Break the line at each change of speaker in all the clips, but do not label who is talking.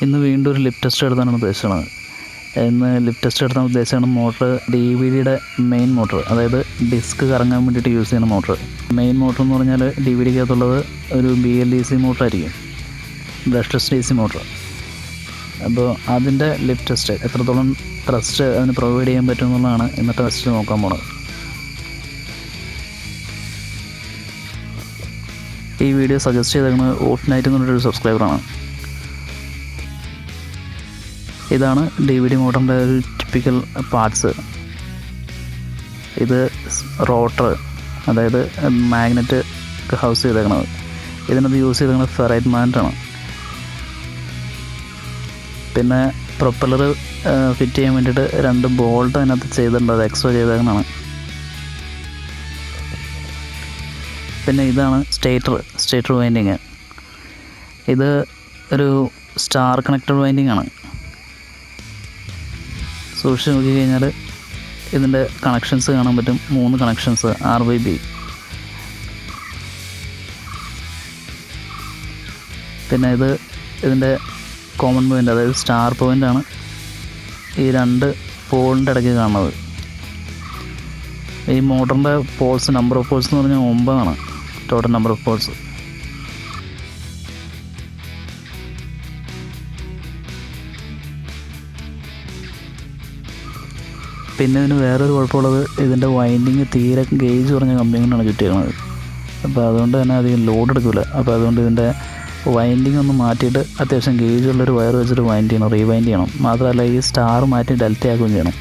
ഇന്ന് വീണ്ടും ഒരു ലിപ് ടെസ്റ്റ് എടുത്താണ് ഉദ്ദേശിക്കുന്നത്. ഇന്ന് ലിപ് ടെസ്റ്റ് എടുത്താൽ ഉദ്ദേശിച്ചാണ് മോട്ടർ DVD-യുടെ മെയിൻ മോട്ടർ, അതായത് ഡിസ്ക് കറങ്ങാൻ വേണ്ടിയിട്ട് യൂസ് ചെയ്യുന്ന മോട്ടർ. മെയിൻ മോട്ടർ എന്ന് പറഞ്ഞാൽ DVD-ക്കകത്തുള്ളത് ഒരു BLDC മോട്ടർ ആയിരിക്കും, ബ്രഷ്ലെസ് DC മോട്ടർ. അപ്പോൾ അതിൻ്റെ ലിപ് ടെസ്റ്റ് എത്രത്തോളം ത്രസ്റ്റ് അതിന് പ്രൊവൈഡ് ചെയ്യാൻ പറ്റും എന്നുള്ളതാണ് ഇന്നത്തെ ടെസ്റ്റ് നോക്കാൻ പോണത്. ഈ വീഡിയോ സജസ്റ്റ് ചെയ്തേക്കുന്നത് WOLFNITE എന്നുള്ളൊരു സബ്സ്ക്രൈബറാണ്. ഇതാണ് DVD മോട്ടറിൻ്റെ ഒരു ടിപ്പിക്കൽ പാർട്സ്. ഇത് റോട്ടർ, അതായത് മാഗ്നറ്റ് ഹൗസ് ചെയ്തേക്കണത്. ഇതിനകത്ത് യൂസ് ചെയ്തേക്കുന്നത് ഫെറൈറ്റ് മാഗ്നറ്റാണ്. പിന്നെ പ്രൊപ്പല്ലർ ഫിറ്റ് ചെയ്യാൻ വേണ്ടിയിട്ട് 2 ബോൾട്ട് അതിനകത്ത് ചെയ്തിട്ടുണ്ട്, അത് എക്സ്ട്രാ ചെയ്തേക്കുന്നതാണ്. പിന്നെ ഇതാണ് സ്റ്റേറ്റർ വൈൻഡിങ്. ഇത് ഒരു സ്റ്റാർ കണക്റ്റഡ് വൈൻഡിങ് ആണ്. സൂക്ഷിച്ച് നോക്കിക്കഴിഞ്ഞാൽ ഇതിൻ്റെ കണക്ഷൻസ് കാണാൻ പറ്റും. 3 കണക്ഷൻസ് RYB. പിന്നെ ഇതിൻ്റെ കോമൺ പോയിൻ്റ്, അതായത് സ്റ്റാർ പോയിൻ്റാണ് ഈ 2 പോളിൻ്റെ ഇടയ്ക്ക് കാണുന്നത്. ഈ മോട്ടറിൻ്റെ പോൾസ്, നമ്പർ ഓഫ് പോൾസ് എന്ന് പറഞ്ഞാൽ 9 ആണ് ടോട്ടൽ നമ്പർ ഓഫ് പോൾസ്. പിന്നെ ഇതിന് വേറൊരു കുഴപ്പമുള്ളത്, ഇതിൻ്റെ വൈൻഡിങ് തീരെ ഗേജ് കുറഞ്ഞ കമ്പി കൊണ്ടാണ് ചുറ്റിയിരിക്കുന്നത്. അപ്പോൾ അതുകൊണ്ട് തന്നെ അധികം ലോഡ് എടുക്കില്ല. അപ്പോൾ അതുകൊണ്ട് ഇതിൻ്റെ വൈൻഡിങ് ഒന്ന് മാറ്റിയിട്ട് അത്യാവശ്യം ഗേജുള്ളൊരു വയർ വെച്ചിട്ട് വൈൻഡ് ചെയ്യണം, റീവൈൻഡ് ചെയ്യണം. മാത്രമല്ല ഈ സ്റ്റാർ മാറ്റി ഡെൽറ്റ ആക്കുകയും ചെയ്യണം.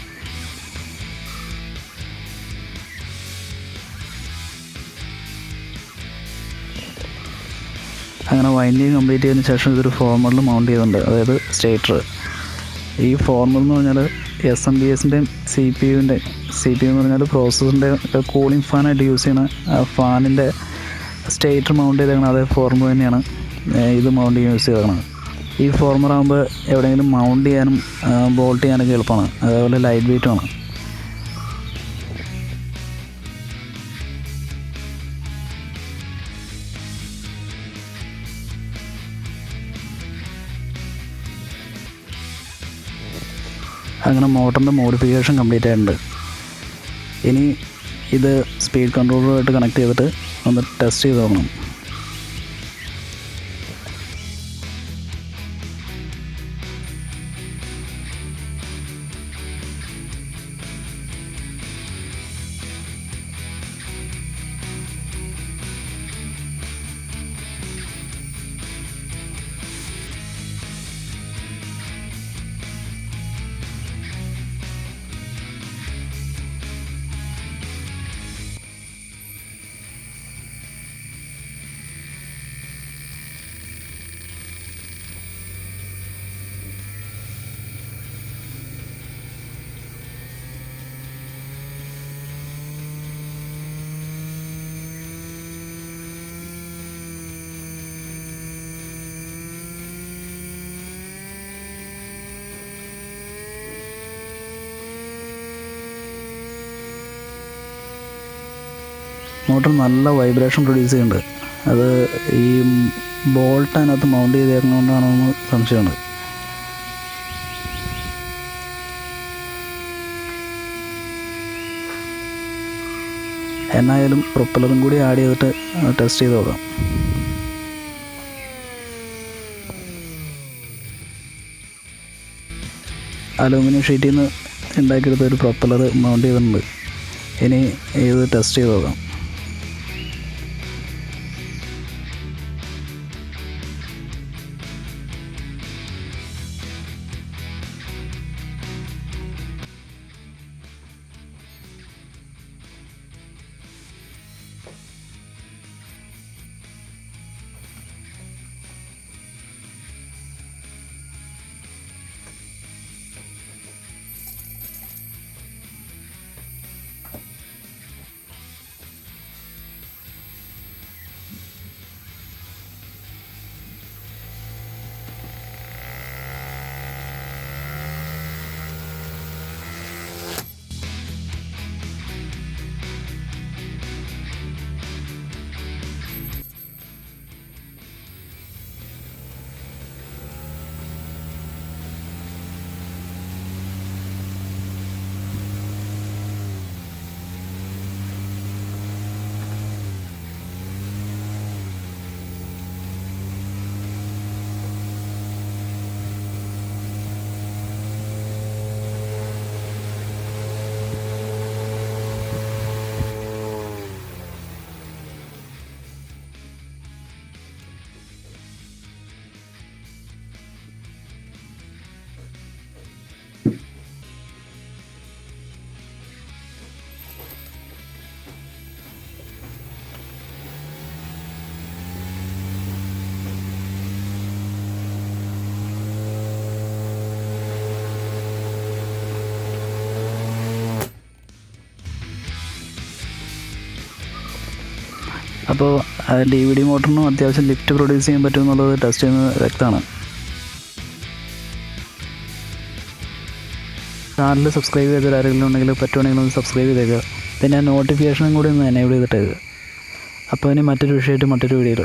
അങ്ങനെ വൈൻഡിങ് കംപ്ലീറ്റ് ചെയ്തതിന് ശേഷം ഇതൊരു ഫോർമറിൽ മൗണ്ട് ചെയ്തിട്ടുണ്ട്, അതായത് സ്റ്റേറ്റർ. ഈ ഫോർമർ എന്ന് പറഞ്ഞാൽ SMPSൻ്റെയും CPU എന്ന് പറഞ്ഞാൽ പ്രോസസ്സറിൻ്റെ കൂളിംഗ് ഫാനായിട്ട് യൂസ് ചെയ്യണ ഫാനിൻ്റെ സ്റ്റേറ്റർ മൗണ്ട് ചെയ്തേക്കണം. അതേ ഫോർമർ തന്നെയാണ് ഇത് മൗണ്ട് ചെയ്യാൻ യൂസ് ചെയ്തേക്കണം. ഈ ഫോർമർ ആകുമ്പോൾ എവിടെയെങ്കിലും മൗണ്ട് ചെയ്യാനും ബോൾട്ട് ചെയ്യാനൊക്കെ എളുപ്പമാണ്. അതേപോലെ ലൈറ്റ് വെയ്റ്റുമാണ്. അങ്ങനെ മോട്ടറിൻ്റെ മോഡിഫിക്കേഷൻ കംപ്ലീറ്റ് ആയിട്ടുണ്ട്. ഇനി ഇത് സ്പീഡ് കൺട്രോളറുമായിട്ട് കണക്ട് ചെയ്തിട്ട് ഒന്ന് ടെസ്റ്റ് ചെയ്ത് നോക്കണം. മോട്ടർ നല്ല വൈബ്രേഷൻ പ്രൊഡ്യൂസ് ചെയ്യുന്നുണ്ട്. അത് ഈ ബോൾട്ട് അതിനകത്ത് മൗണ്ട് ചെയ്തേക്കുന്നതുകൊണ്ടാണോ എന്ന് സംശയമുണ്ട്. എന്നായാലും പ്രൊപ്പല്ലറും കൂടി ആഡ് ചെയ്തിട്ട് ടെസ്റ്റ് ചെയ്ത് നോക്കാം. അലൂമിനിയം ഷീറ്റിൽ നിന്ന് ഉണ്ടാക്കിയെടുത്ത ഒരു പ്രൊപ്പല്ലർ മൗണ്ട് ചെയ്തിട്ടുണ്ട്. ഇനി ഇത് ടെസ്റ്റ് ചെയ്ത് നോക്കാം. അപ്പോൾ DVD മോട്ടറിനും അത്യാവശ്യം ലിഫ്റ്റ് പ്രൊഡ്യൂസ് ചെയ്യാൻ പറ്റുമെന്നുള്ളത് ടെസ്റ്റ് ചെയ്യുന്നത് വ്യക്തമാണ്. ചാനൽ സബ്സ്ക്രൈബ് ചെയ്ത ആരെങ്കിലും ഉണ്ടെങ്കിൽ പറ്റുവാണെങ്കിൽ ഒന്ന് സബ്സ്ക്രൈബ് ചെയ്തേക്കുക. പിന്നെ നോട്ടിഫിക്കേഷനും കൂടി ഒന്ന് എനേബിൾ ചെയ്തിട്ടേക്കുക. അപ്പോൾ ഇനി മറ്റൊരു വിഷയമായിട്ട് മറ്റൊരു വീഡിയോയിൽ